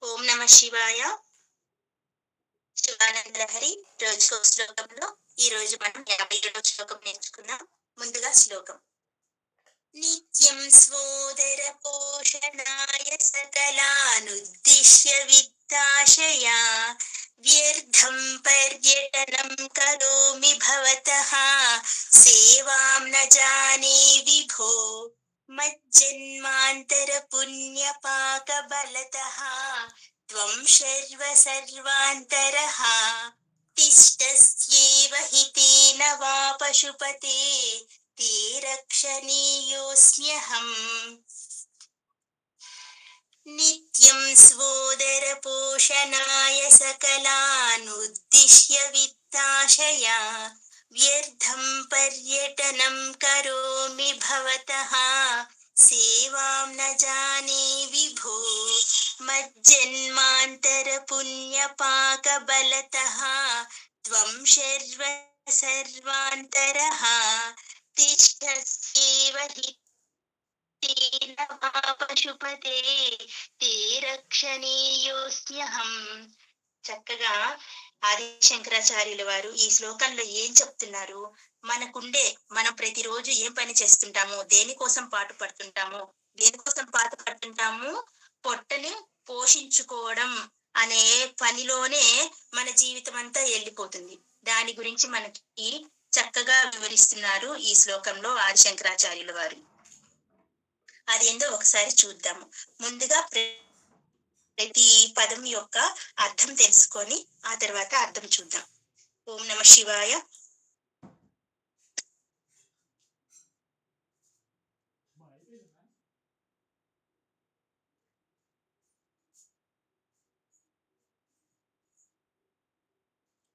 ఓం నమ శివాయ. శివానంద లహరి. రోజుకో శ్లోకంలో ఈ రోజు మనం 57వ శ్లోకం నేర్చుకుందాం. ముందుగా శ్లోకం. నిత్యం స్వోదర పోషణాయ సకలానుద్దిశ్య విత్తాశయా వ్యర్థం పర్యటనం కరోమి భవతః సేవాం న జానే విభో మజ్జన్మాంతర పుణ్యపాక బలతః త్వం శర్వ సర్వాంతరః తిష్టస్యేవ హి తేన వా పశుపతే తే రక్షణీయోస్మ్యహం. నిత్యం స్వోదర పోషణాయ సకలానుద్దిశ్య విత్తాశయా వ్యర్థం పర్యటనం కరోమి భవతః సేవాం న జానే విభో మజ్జన్మాంతర పుణ్యపాక బలతః త్వం శర్వ సర్వాంతరః తిష్టస్యేవ హి తేన వా పశుపతే తే రక్షణీయోస్మ్యహం. చక్కగా ఆది శంకరాచార్యుల వారు ఈ శ్లోకంలో ఏం చెప్తున్నారు? మనం ప్రతిరోజు ఏం పని చేస్తుంటాము, దేనికోసం పాటు పడుతుంటాము? పొట్టని పోషించుకోవడం అనే పనిలోనే మన జీవితం అంతా వెళ్ళిపోతుంది. దాని గురించి మనకి చక్కగా వివరిస్తున్నారు ఈ శ్లోకంలో ఆది శంకరాచార్యుల వారు. అదేందో ఒకసారి చూద్దాము. ముందుగా ప్రతి పదం యొక్క అర్థం తెలుసుకొని ఆ తర్వాత అర్థం చూద్దాం. ఓం నమ శివాయ.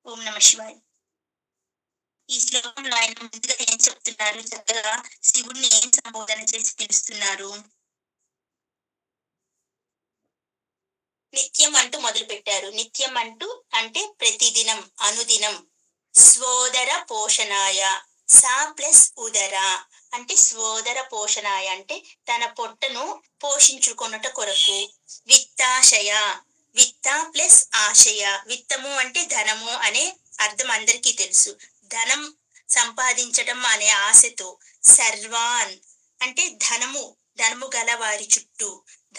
ఓం నమ శివాయ. ఈ శ్లోకంలో ఆయన ముందుగా ఏం చెప్తున్నారు? చక్కగా శివుణ్ణి ఏం సంబోధన చేసి పిలుస్తున్నారు? నిత్యం అంటూ మొదలు పెట్టారు. నిత్యం అంటూ అంటే ప్రతిదినం, అనుదినం. స్వోదర పోషణాయ, సా ప్లస్ ఉదర అంటే స్వోదర పోషణాయ అంటే తన పొట్టను పోషించుకొనుట కొరకు. విత్తాశయ, విత్త ప్లస్ ఆశయ. విత్తము అంటే ధనము అనే అర్థం అందరికీ తెలుసు. ధనం సంపాదించడం అనే ఆశతో. సర్వాన్ అంటే ధనము గల వారి చుట్టూ,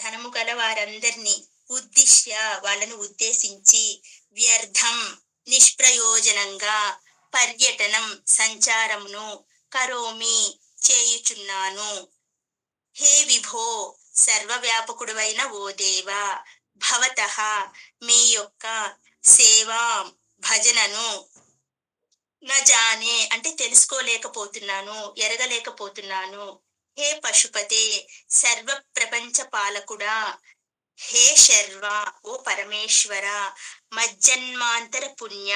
ధనము గల వారందరినీ. ఉద్దిశ్య వాళ్ళను ఉద్దేశించి. వ్యర్థం నిష్ప్రయోజనంగా. పర్యటనం సంచారమును. కరోమి చేయుచున్నాను. హే విభో సర్వవ్యాపకుడువైన ఓ దేవా. భవతః మీ యొక్క సేవా భజనను. న జానే అంటే తెలుసుకోలేకపోతున్నాను, ఎరగలేకపోతున్నాను. హే పశుపతే సర్వ ప్రపంచ పాలకుడా. హే శర్వ ఓ పరమేశ్వర. మజ్జన్మాంతర పుణ్య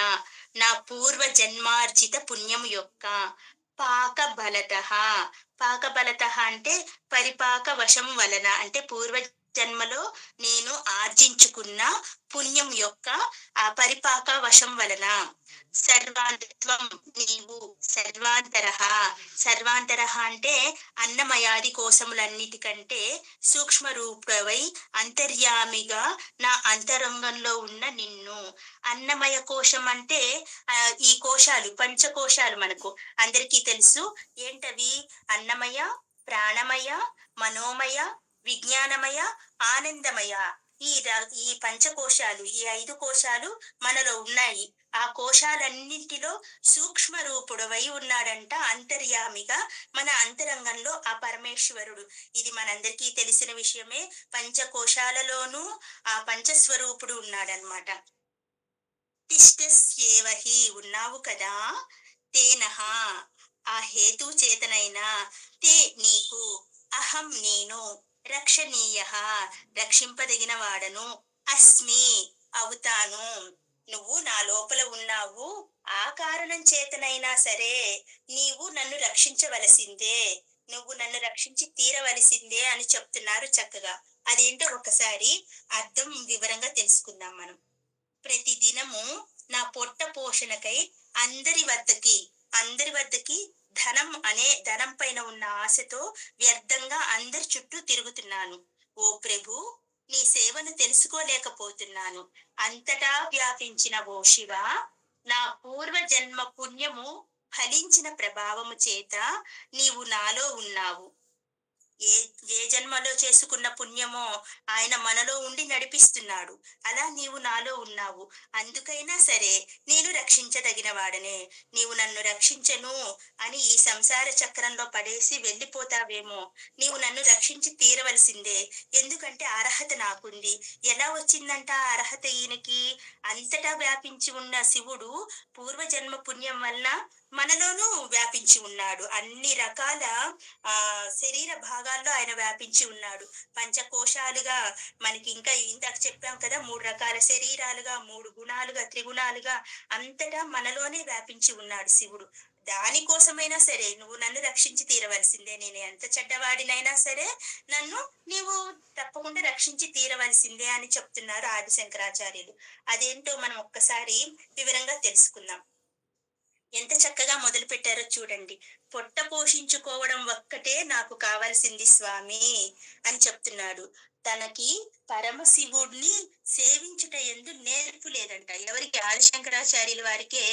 నా పూర్వ జన్మార్జిత పుణ్యము యొక్క. పాక బలత అంటే పరిపాక వశం వలన అంటే పూర్వ జన్మలో నేను ఆర్జించుకున్న పుణ్యం యొక్క ఆ పరిపాక వశం వలన. సర్వాంతత్వం నీవు. సర్వాంతర అంటే అన్నమయాది కోశములన్నిటికంటే సూక్ష్మ రూపవై అంతర్యామిగా నా అంతరంగంలో ఉన్న నిన్ను. అన్నమయ కోశం అంటే ఈ కోశాలు, పంచకోశాలు మనకు అందరికీ తెలుసు. ఏంటవి? అన్నమయ, ప్రాణమయ, మనోమయ, విజ్ఞానమయ, ఆనందమయ. ఈ పంచకోశాలు, ఈ 5 కోశాలు మనలో ఉన్నాయి. ఆ కోశాలన్నింటిలో సూక్ష్మ రూపుడవై ఉన్నాడంట అంతర్యామిగా మన అంతరంగంలో ఆ పరమేశ్వరుడు. ఇది మనందరికీ తెలిసిన విషయమే. పంచకోశాలలోనూ ఆ పంచస్వరూపుడు ఉన్నాడనమాట. తిష్టస్యేవహి ఉన్నావు కదా. తేనహ ఆ హేతు చేతనైనా. తే నీకు. అహం నేను. రక్షణీయ రక్షింపదగిన వాడను. అస్మి అవుతాను. నువ్వు నా లోపల ఉన్నావు. ఆ కారణం చేతనైనా సరే నీవు నన్ను రక్షించవలసిందే, నువ్వు నన్ను రక్షించి తీరవలసిందే అని చెప్తున్నారు చక్కగా. అదేంటో ఒకసారి అర్థం వివరంగా తెలుసుకుందాం మనం. ప్రతి దినము నా పొట్ట పోషణకై అందరి వద్దకి ధనం పైన ఉన్న ఆశతో వ్యర్థంగా అందరి చుట్టూ తిరుగుతున్నాను. ఓ ప్రభు, నీ సేవను తెలుసుకోలేకపోతున్నాను. అంతటా వ్యాపించిన ఓ శివ, నా పూర్వ జన్మ పుణ్యము ఫలించిన ప్రభావము చేత నీవు నాలో ఉన్నావు. ఏ ఏ జన్మలో చేసుకున్న పుణ్యమో ఆయన మనలో ఉండి నడిపిస్తున్నాడు. అలా నీవు నాలో ఉన్నావు. అందుకైనా సరే నేను రక్షించదగిన వాడనే. నీవు నన్ను రక్షించను అని ఈ సంసార చక్రంలో పడేసి వెళ్ళిపోతావేమో. నీవు నన్ను రక్షించి తీరవలసిందే. ఎందుకంటే అర్హత నాకుంది. ఎలా వచ్చిందంట ఆ అర్హత ఈయనకి? అంతటా వ్యాపించి ఉన్న శివుడు పూర్వజన్మ పుణ్యం వలన మనలోనూ వ్యాపించి ఉన్నాడు. అన్ని రకాల ఆ శరీర భాగాల్లో ఆయన వ్యాపించి ఉన్నాడు. పంచకోశాలుగా మనకి ఇంకా ఇందాక చెప్పాం కదా, 3 రకాల శరీరాలుగా, 3 గుణాలుగా, త్రిగుణాలుగా అంతటా మనలోనే వ్యాపించి ఉన్నాడు శివుడు. దానికోసమైనా సరే నువ్వు నన్ను రక్షించి తీరవలసిందే. నేను ఎంత చెడ్డవాడినైనా సరే నన్ను నీవు తప్పకుండా రక్షించి తీరవలసిందే అని చెప్తున్నారు ఆది శంకరాచార్యులు. అదేంటో మనం ఒక్కసారి వివరంగా తెలుసుకుందాం. ఎంత చక్కగా మొదలు పెట్టారో చూడండి. పొట్ట పోషించుకోవడం ఒక్కటే నాకు కావాల్సింది స్వామి అని చెప్తున్నాడు. తనకి పరమశివుడిని సేవించుట యందు నేర్పు లేదంట. ఎవరికి? ఆదిశంకరాచార్యుల వారికే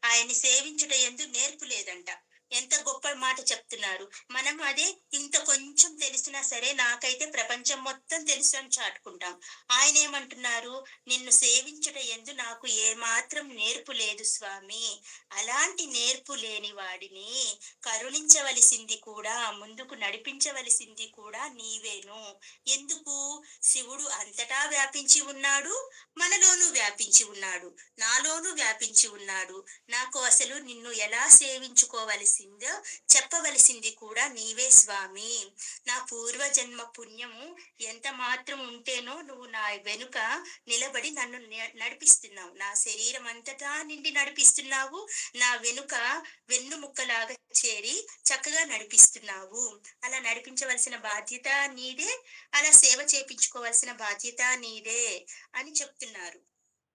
ఆయన్ని సేవించుట యందు నేర్పు లేదంట. ఎంత గొప్ప మాట చెప్తున్నారు. మనం అదే ఇంత కొంచెం తెలిసినా సరే నాకైతే ప్రపంచం మొత్తం తెలుసు అని చాటుకుంటాం. ఆయన ఏమంటున్నారు? నిన్ను సేవించుట యందు నాకు ఏమాత్రం నేర్పు లేదు స్వామి. అలాంటి నేర్పు లేని వాడిని కరుణించవలసింది కూడా, ముందుకు నడిపించవలసింది కూడా నీవేను. ఎందుకు? శివుడు అంతటా వ్యాపించి ఉన్నాడు, మనలోనూ వ్యాపించి ఉన్నాడు, నాలోనూ వ్యాపించి ఉన్నాడు. నాకు అసలు నిన్ను ఎలా సేవించుకోవలసిందో చెప్పవలసింది కూడా నీవే స్వామి. నా పూర్వజన్మ పుణ్యము ఎంత మాత్రం ఉంటేనో నువ్వు నా వెనుక నిలబడి నన్ను నడిపిస్తున్నావు. నా శరీరం అంతటా నిండి నడిపిస్తున్నావు. నా వెనుక వెన్నుముక్కలాగా చేరి చక్కగా నడిపిస్తున్నావు. అలా నడిపించవలసిన బాధ్యత నీదే, అలా సేవ చేపించుకోవాల్సిన బాధ్యత నీదే అని చెప్తున్నారు.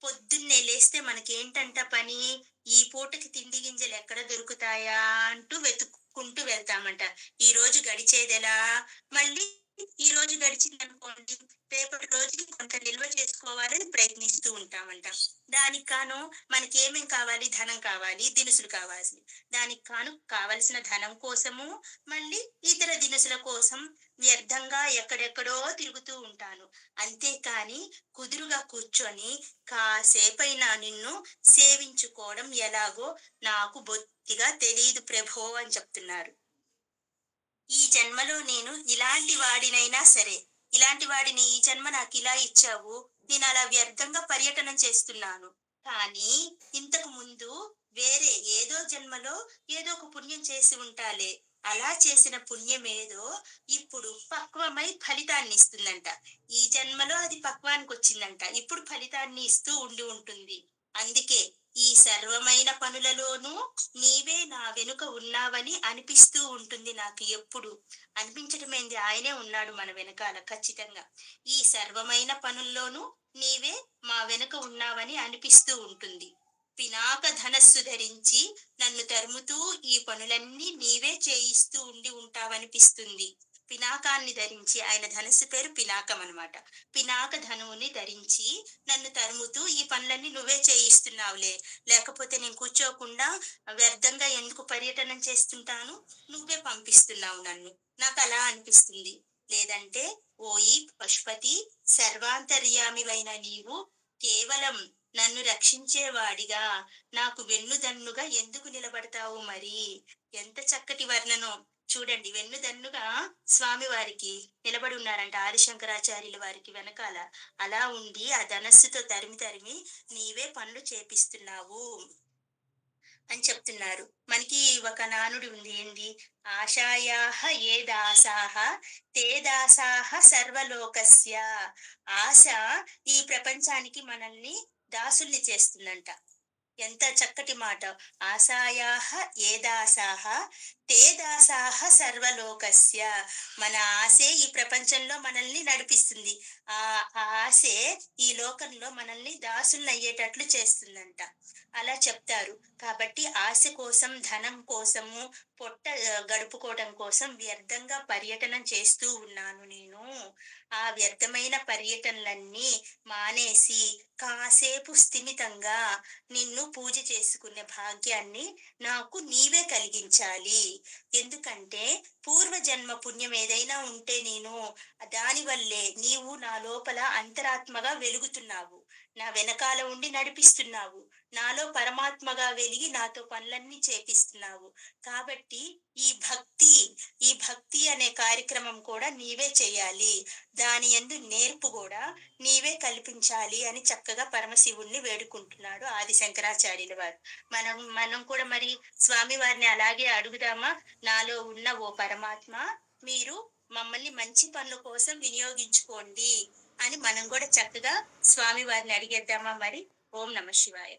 పొద్దున్నే లేస్తే మనకేంటంట పని? ఈ పూటకి తిండి గింజలు ఎక్కడ దొరుకుతాయా అంటూ వెతుక్కుంటూ వెళ్తామంట. ఈ రోజు గడిచేదెలా? మళ్ళీ ఈ రోజు గడిచింది అనుకోండి, రేపటి రోజుకి కొంత నిల్వ చేసుకోవాలని ప్రయత్నిస్తూ ఉంటామంట. దానికి కాను మనకి ఏమేం కావాలి? ధనం కావాలి, దినుసులు కావాలి. దానికి కాను కావలసిన ధనం కోసము మళ్ళీ ఇతర దినుసుల కోసం వ్యర్థంగా ఎక్కడెక్కడో తిరుగుతూ ఉంటాను. అంతేకాని కుదురుగా కూర్చొని కాసేపైనా నిన్ను సేవించుకోవడం ఎలాగో నాకు బొత్తిగా తెలియదు ప్రభో అని చెప్తున్నారు. ఈ జన్మలో నేను ఇలాంటి వాడినైనా సరే, ఇలాంటి వాడిని ఈ జన్మ నాకు ఇలా ఇచ్చావు, నేను అలా వ్యర్థంగా పర్యటన చేస్తున్నాను. కానీ ఇంతకు ముందు వేరే ఏదో జన్మలో ఏదో ఒక పుణ్యం చేసి ఉంటాలే. అలా చేసిన పుణ్యం ఏదో ఇప్పుడు పక్వమై ఫలితాన్ని ఇస్తుందంట. ఈ జన్మలో అది పక్వానికి వచ్చిందంట, ఇప్పుడు ఫలితాన్ని ఇస్తూ ఉండి ఉంటుంది. అందుకే ఈ సర్వమైన పనులలోనూ నీవే నా వెనుక ఉన్నావని అనిపిస్తూ ఉంటుంది నాకు ఎప్పుడు. అనిపించటమేంది, ఆయనే ఉన్నాడు మన వెనకాల ఖచ్చితంగా. ఈ సర్వమైన పనుల్లోనూ నీవే మా వెనుక ఉన్నావని అనిపిస్తూ ఉంటుంది. పినాక ధనస్సు ధరించి నన్ను తరుముతూ ఈ పనులన్నీ నీవే చేయిస్తూ ఉండి ఉంటావనిపిస్తుంది. పినాకాన్ని ధరించి, ఆయన ధనస్సు పేరు పినాకం అన్నమాట. పినాక ధనువుని ధరించి నన్ను తరుముతూ ఈ పనులన్నీ నువ్వే చేయిస్తున్నావులే. లేకపోతే నేను కూర్చోకుండా వ్యర్థంగా ఎందుకు పర్యటన చేస్తుంటాను? నువ్వే పంపిస్తున్నావు నన్ను. నాకు అలా అనిపిస్తుంది. లేదంటే ఓయి పశుపతి, సర్వాంతర్యామివైన నీవు కేవలం నన్ను రక్షించేవాడిగా నాకు వెన్నుదన్నుగా ఎందుకు నిలబడతావు మరి? ఎంత చక్కటి వర్ణనో చూడండి. వెన్నుదన్నుగా స్వామి వారికి నిలబడి ఉన్నారంట ఆదిశంకరాచార్యుల వారికి వెనకాల. అలా ఉండి ఆ ధనస్సుతో తరిమి తరిమి నీవే పనులు చేపిస్తున్నావు అని చెప్తున్నారు. మనకి ఒక నానుడి ఉంది, ఏంది? ఆశాయాహ ఏ దాసాహ తే దాసాహ సర్వలోకస్య. ఆశ ఈ ప్రపంచానికి మనల్ని దాసుల్ని చేస్తుందంట. ఎంత చక్కటి మాట! ఆశాయాహ ఏ దాసాహ తే దాసాహ సర్వలోకస్య. మన ఆశే ఈ ప్రపంచంలో మనల్ని నడిపిస్తుంది. ఆ ఆ ఆశే ఈ లోకంలో మనల్ని దాసుల్ని అయ్యేటట్లు చేస్తుందంట. అలా చెప్తారు. కాబట్టి ఆశ కోసం, ధనం కోసము, పొట్ట గడుపుకోవడం కోసం వ్యర్థంగా పర్యటన చేస్తూ ఉన్నాను నేను ఆ వ్యర్థమైన పర్యటనలన్నీ మానేసి కాసేపు స్థిమితంగా నిన్ను పూజ చేసుకునే భాగ్యాన్ని నాకు నీవే కలిగించాలి. ఎందుకంటే పూర్వజన్మ పుణ్యం ఏదైనా ఉంటే నేను దాని వల్లే నీవు నా లోపల అంతరాత్మగా వెలుగుతున్నావు. నా వెనకాల ఉండి నడిపిస్తున్నావు. నాలో పరమాత్మగా వెలిగి నాతో పనులన్నీ చేపిస్తున్నావు. కాబట్టి ఈ భక్తి, ఈ భక్తి అనే కార్యక్రమం కూడా నీవే చేయాలి. దాని యందు నేర్పు కూడా నీవే కల్పించాలి అని చక్కగా పరమశివుణ్ణి వేడుకుంటున్నాడు ఆది శంకరాచార్యుల వారు. మనం కూడా మరి స్వామి వారిని అలాగే అడుగుదామా? నాలో ఉన్న ఓ పరమాత్మ, మీరు మమ్మల్ని మంచి పనుల కోసం వినియోగించుకోండి అని మనం కూడా చక్కగా స్వామి వారిని అడిగేద్దామా మరి? ఓం నమ శివాయ.